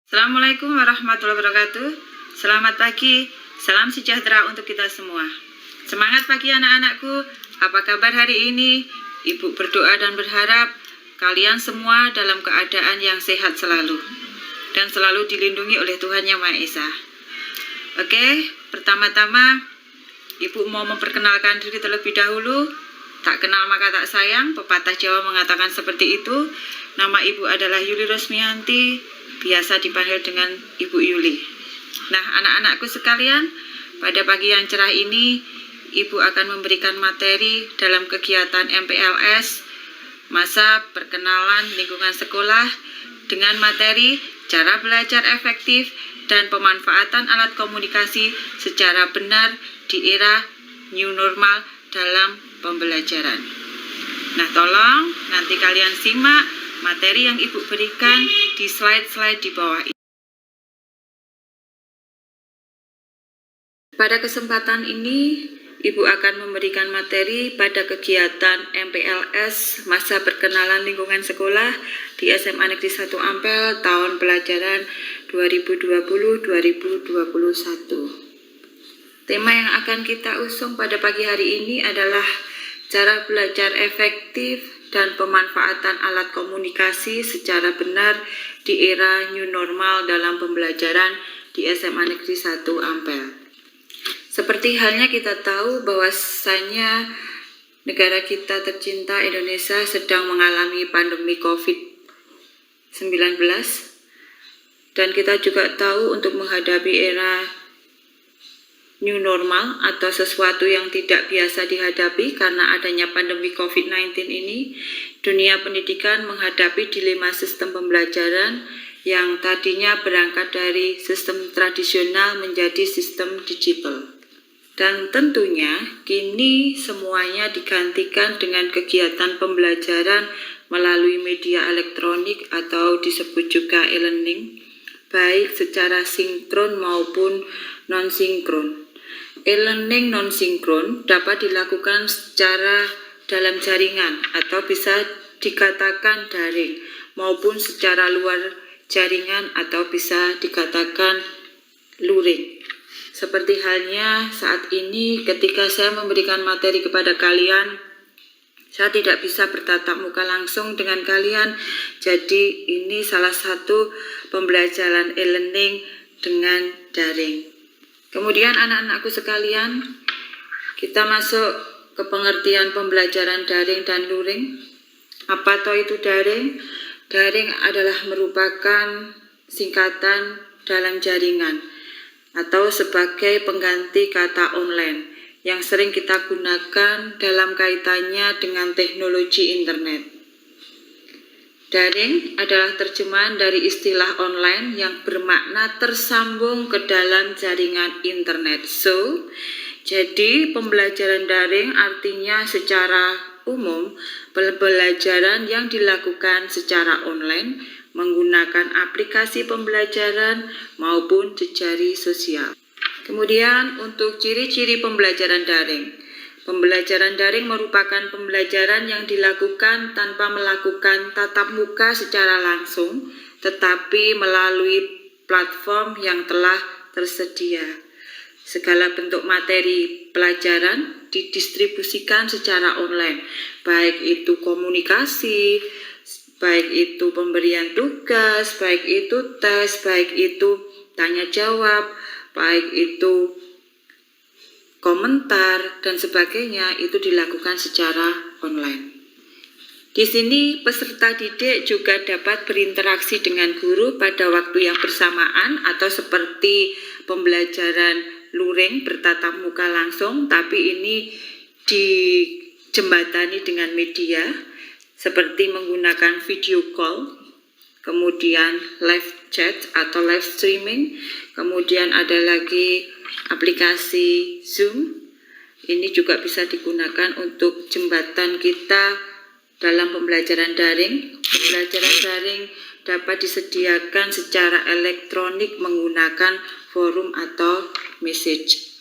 Assalamualaikum warahmatullahi wabarakatuh. Selamat pagi, salam sejahtera untuk kita semua. Semangat pagi anak-anakku, apa kabar hari ini? Ibu berdoa dan berharap kalian semua dalam keadaan yang sehat selalu dan selalu dilindungi oleh Tuhan Yang Maha Esa. Oke, pertama-tama Ibu mau memperkenalkan diri terlebih dahulu. Tak kenal maka tak sayang, pepatah Jawa mengatakan seperti itu. Nama Ibu adalah Yuli Rosmianti, biasa dipanggil dengan Ibu Yuli. Nah, anak-anakku sekalian, pada pagi yang cerah ini, Ibu akan memberikan materi dalam kegiatan MPLS, masa perkenalan lingkungan sekolah, dengan materi cara belajar efektif dan pemanfaatan alat komunikasi secara benar di era new normal dalam pembelajaran. Nah, tolong nanti kalian simak materi yang Ibu berikan di slide-slide di bawah ini. Pada kesempatan ini, Ibu akan memberikan materi pada kegiatan MPLS Masa Perkenalan Lingkungan Sekolah di SMA Negeri 1 Ampel tahun pelajaran 2020-2021. Tema yang akan kita usung pada pagi hari ini adalah cara belajar efektif dan pemanfaatan alat komunikasi secara benar di era new normal dalam pembelajaran di SMA Negeri 1 Ampel. Seperti halnya kita tahu bahwasannya negara kita tercinta Indonesia sedang mengalami pandemi COVID-19, dan kita juga tahu untuk menghadapi era new normal atau sesuatu yang tidak biasa dihadapi karena adanya pandemi COVID-19 ini, dunia pendidikan menghadapi dilema sistem pembelajaran yang tadinya berangkat dari sistem tradisional menjadi sistem digital. Dan tentunya kini semuanya digantikan dengan kegiatan pembelajaran melalui media elektronik atau disebut juga e-learning, baik secara sinkron maupun non-sinkron. E-learning non-sinkron dapat dilakukan secara dalam jaringan atau bisa dikatakan daring maupun secara luar jaringan atau bisa dikatakan luring. Seperti halnya saat ini ketika saya memberikan materi kepada kalian, saya tidak bisa bertatap muka langsung dengan kalian. Jadi ini salah satu pembelajaran e-learning dengan daring. Kemudian anak-anakku sekalian, kita masuk ke pengertian pembelajaran daring dan luring. Apa toh itu daring? Daring adalah merupakan singkatan dalam jaringan atau sebagai pengganti kata online yang sering kita gunakan dalam kaitannya dengan teknologi internet. Daring adalah terjemahan dari istilah online yang bermakna tersambung ke dalam jaringan internet. Jadi pembelajaran daring artinya secara umum pembelajaran yang dilakukan secara online menggunakan aplikasi pembelajaran maupun jejaring sosial. Kemudian untuk ciri-ciri pembelajaran daring. Pembelajaran daring merupakan pembelajaran yang dilakukan tanpa melakukan tatap muka secara langsung, tetapi melalui platform yang telah tersedia. Segala bentuk materi pelajaran didistribusikan secara online, baik itu komunikasi, baik itu pemberian tugas, baik itu tes, baik itu tanya jawab, baik itu komentar dan sebagainya, itu dilakukan secara online. Di sini peserta didik juga dapat berinteraksi dengan guru pada waktu yang bersamaan atau seperti pembelajaran luring bertatap muka langsung, tapi ini dijembatani dengan media seperti menggunakan video call, kemudian live chat atau live streaming, kemudian ada lagi aplikasi Zoom. Ini juga bisa digunakan untuk jembatan kita dalam pembelajaran daring. Pembelajaran daring dapat disediakan secara elektronik menggunakan forum atau message.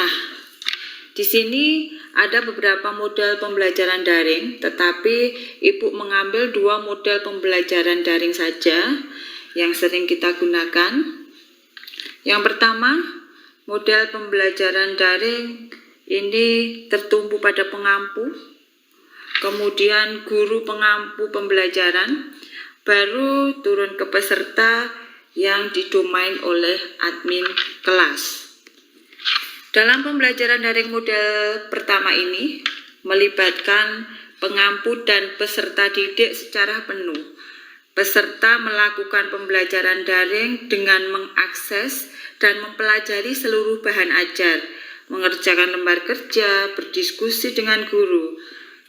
Di sini ada beberapa model pembelajaran daring, tetapi Ibu mengambil 2 model pembelajaran daring saja. yang sering kita gunakan. Yang pertama, model pembelajaran daring ini tertumpu pada pengampu, kemudian guru pengampu pembelajaran, baru turun ke peserta yang didomain oleh admin kelas. Dalam pembelajaran daring model pertama ini, melibatkan pengampu dan peserta didik secara penuh. Peserta melakukan pembelajaran daring dengan mengakses dan mempelajari seluruh bahan ajar, mengerjakan lembar kerja, berdiskusi dengan guru.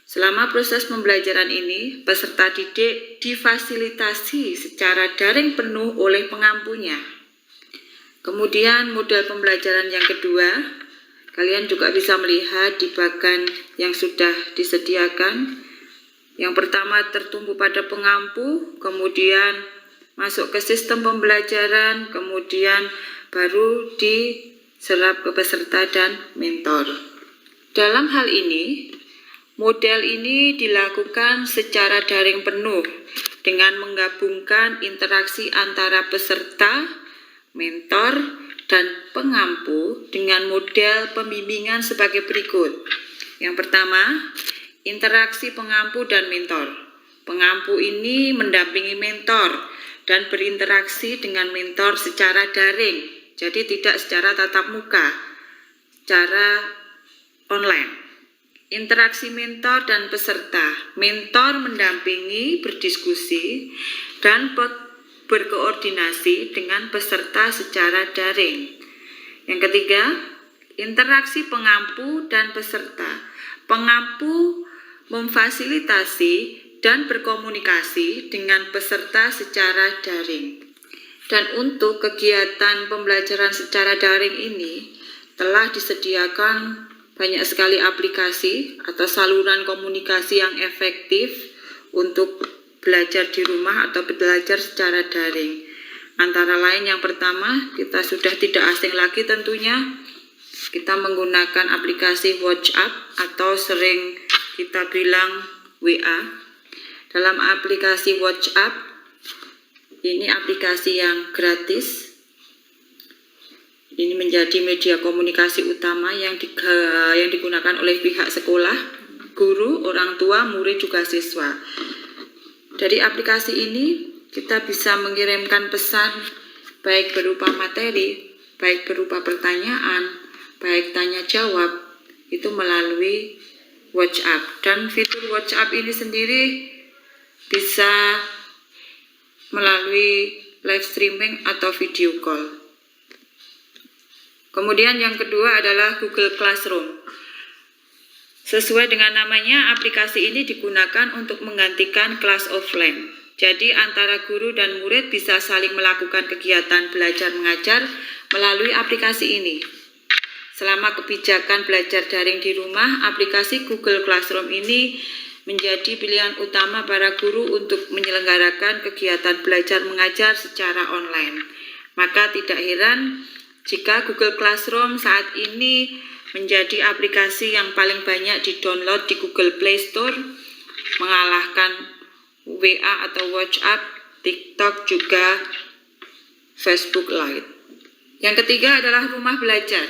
Selama proses pembelajaran ini, peserta didik difasilitasi secara daring penuh oleh pengampunya. Kemudian model pembelajaran yang kedua, kalian juga bisa melihat di bagan yang sudah disediakan. Yang pertama tertumpu pada pengampu, kemudian masuk ke sistem pembelajaran, kemudian baru diserap ke peserta dan mentor. Dalam hal ini, model ini dilakukan secara daring penuh dengan menggabungkan interaksi antara peserta, mentor, dan pengampu dengan model pembimbingan sebagai berikut. Yang pertama, interaksi pengampu dan mentor. Pengampu ini mendampingi mentor dan berinteraksi dengan mentor secara daring, jadi tidak secara tatap muka, secara online. Interaksi mentor dan peserta. Mentor mendampingi, berdiskusi, dan berkoordinasi dengan peserta secara daring. Yang ketiga, interaksi pengampu dan peserta. Pengampu memfasilitasi dan berkomunikasi dengan peserta secara daring. Dan untuk kegiatan pembelajaran secara daring ini telah disediakan banyak sekali aplikasi atau saluran komunikasi yang efektif untuk belajar di rumah atau belajar secara daring. Antara lain yang pertama, kita sudah tidak asing lagi tentunya, kita menggunakan aplikasi WhatsApp atau sering kita bilang WA. Dalam aplikasi WhatsApp, ini aplikasi yang gratis. Ini menjadi media komunikasi utama yang digunakan oleh pihak sekolah, guru, orang tua, murid, juga siswa. Dari aplikasi ini, kita bisa mengirimkan pesan baik berupa materi, baik berupa pertanyaan, baik tanya jawab, itu melalui WhatsApp. Dan fitur WhatsApp ini sendiri bisa melalui live streaming atau video call. Kemudian yang kedua adalah Google Classroom. Sesuai dengan namanya, aplikasi ini digunakan untuk menggantikan kelas offline. Jadi antara guru dan murid bisa saling melakukan kegiatan belajar mengajar melalui aplikasi ini. Selama kebijakan belajar daring di rumah, aplikasi Google Classroom ini menjadi pilihan utama para guru untuk menyelenggarakan kegiatan belajar mengajar secara online. Maka tidak heran jika Google Classroom saat ini menjadi aplikasi yang paling banyak di-download di Google Play Store, mengalahkan WA atau WhatsApp, TikTok, juga Facebook Lite. Yang ketiga adalah Rumah Belajar.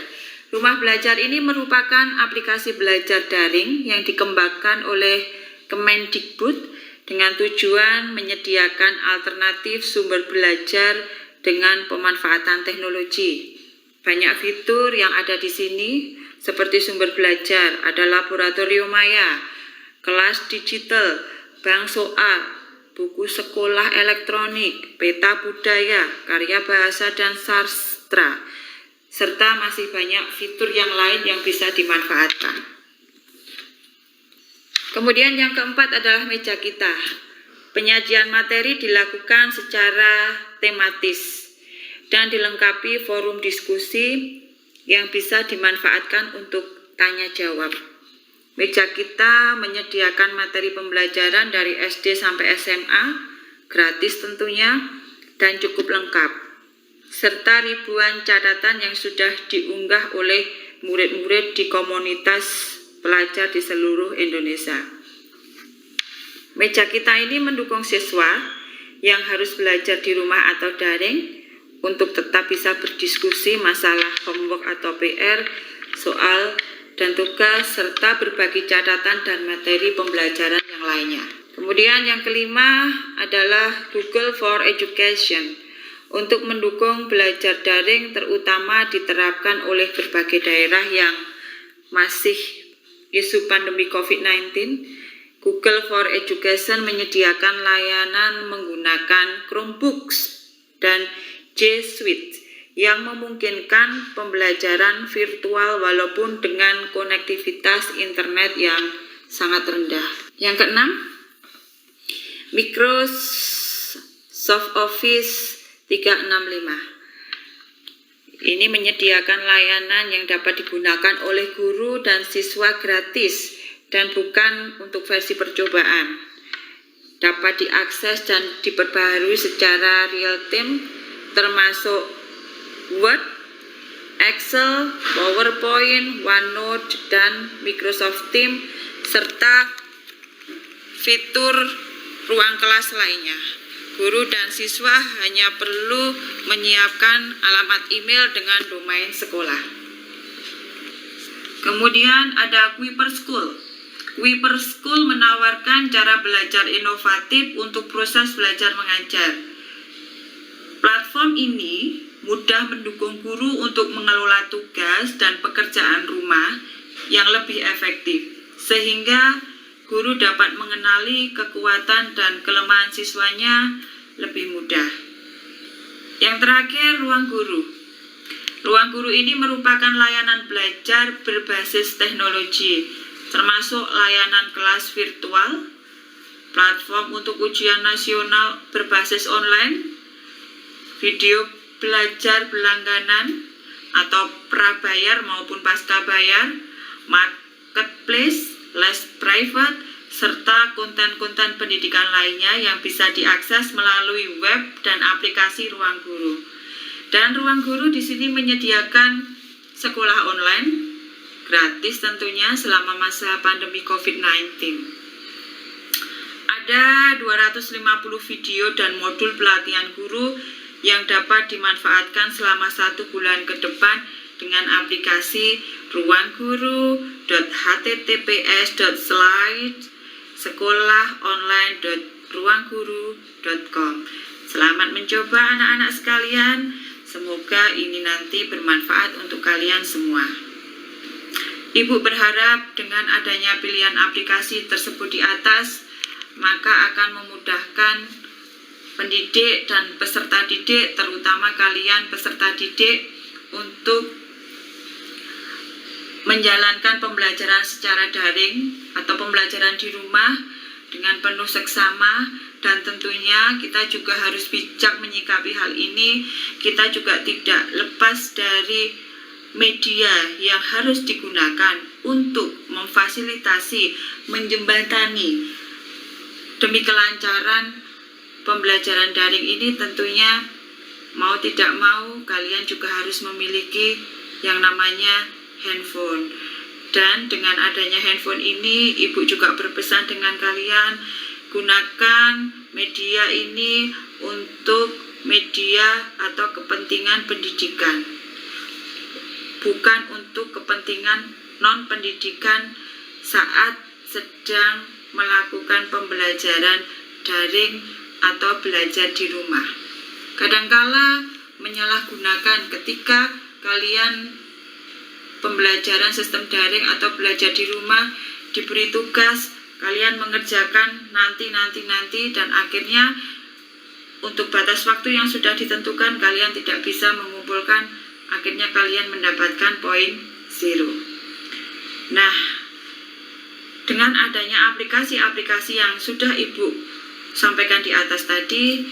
Rumah Belajar ini merupakan aplikasi belajar daring yang dikembangkan oleh Kemendikbud dengan tujuan menyediakan alternatif sumber belajar dengan pemanfaatan teknologi. Banyak fitur yang ada di sini seperti sumber belajar, ada laboratorium maya, kelas digital, bank soal, buku sekolah elektronik, peta budaya, karya bahasa dan sastra, serta masih banyak fitur yang lain yang bisa dimanfaatkan. Kemudian yang keempat adalah meja kita. Penyajian materi dilakukan secara tematis dan dilengkapi forum diskusi yang bisa dimanfaatkan untuk tanya jawab. Meja kita menyediakan materi pembelajaran dari SD sampai SMA, gratis tentunya, dan cukup lengkap, serta ribuan catatan yang sudah diunggah oleh murid-murid di komunitas pelajar di seluruh Indonesia. Meja kita ini mendukung siswa yang harus belajar di rumah atau daring untuk tetap bisa berdiskusi masalah homework atau PR, soal, dan tugas, serta berbagi catatan dan materi pembelajaran yang lainnya. Kemudian yang kelima adalah Google for Education. Untuk mendukung belajar daring terutama diterapkan oleh berbagai daerah yang masih isu pandemi COVID-19, Google for Education menyediakan layanan menggunakan Chromebooks dan G Suite yang memungkinkan pembelajaran virtual walaupun dengan konektivitas internet yang sangat rendah. Yang keenam, Microsoft Office 365. Ini menyediakan layanan yang dapat digunakan oleh guru dan siswa gratis dan bukan untuk versi percobaan. Dapat diakses dan diperbaharui secara real time, termasuk Word, Excel, PowerPoint, OneNote, dan Microsoft Teams, serta fitur ruang kelas lainnya. Guru dan siswa hanya perlu menyiapkan alamat email dengan domain sekolah. Kemudian ada Kuiper School. Kuiper School menawarkan cara belajar inovatif untuk proses belajar mengajar. Platform ini mudah mendukung guru untuk mengelola tugas dan pekerjaan rumah yang lebih efektif, sehingga guru dapat mengenali kekuatan dan kelemahan siswanya lebih mudah. Yang terakhir, Ruang Guru. Ruang Guru ini merupakan layanan belajar berbasis teknologi, termasuk layanan kelas virtual, platform untuk ujian nasional berbasis online, video belajar berlangganan atau prabayar maupun pasca bayar, marketplace, les private, serta konten-konten pendidikan lainnya yang bisa diakses melalui web dan aplikasi Ruang Guru. Dan Ruang Guru di sini menyediakan sekolah online gratis tentunya selama masa pandemi COVID-19. Ada 250 video dan modul pelatihan guru yang dapat dimanfaatkan selama 1 bulan ke depan dengan aplikasi ruangguru.https://sekolahonline.ruangguru.com. Selamat mencoba anak-anak sekalian, semoga ini nanti bermanfaat untuk kalian semua. Ibu berharap dengan adanya pilihan aplikasi tersebut di atas, maka akan memudahkan pendidik dan peserta didik, terutama kalian peserta didik, untuk menjalankan pembelajaran secara daring atau pembelajaran di rumah dengan penuh seksama. Dan tentunya kita juga harus bijak menyikapi hal ini. Kita juga tidak lepas dari media yang harus digunakan untuk memfasilitasi, menjembatani demi kelancaran pembelajaran daring ini. Tentunya mau tidak mau kalian juga harus memiliki yang namanya handphone. Dan dengan adanya handphone ini, ibu juga berpesan dengan kalian, gunakan media ini untuk media atau kepentingan pendidikan, bukan untuk kepentingan non-pendidikan saat sedang melakukan pembelajaran daring atau belajar di rumah. Kadangkala menyalahgunakan ketika kalian pembelajaran sistem daring atau belajar di rumah diberi tugas, kalian mengerjakan nanti dan akhirnya untuk batas waktu yang sudah ditentukan kalian tidak bisa mengumpulkan, akhirnya kalian mendapatkan poin 0. Nah, dengan adanya aplikasi-aplikasi yang sudah ibu sampaikan di atas tadi,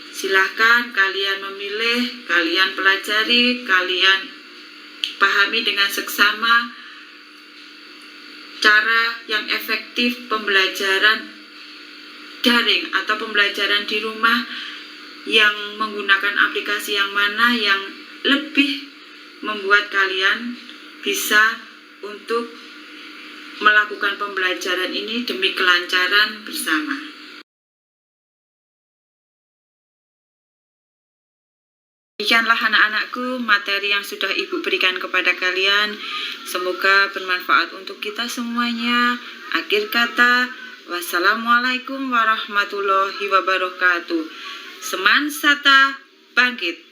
silahkan kalian memilih, kalian pelajari, kalian pahami dengan seksama cara yang efektif pembelajaran daring atau pembelajaran di rumah, yang menggunakan aplikasi yang mana yang lebih membuat kalian bisa untuk melakukan pembelajaran ini demi kelancaran bersama. Demikianlah anak-anakku materi yang sudah Ibu berikan kepada kalian. Semoga bermanfaat untuk kita semuanya. Akhir kata, wassalamualaikum warahmatullahi wabarakatuh. Semansata bangkit.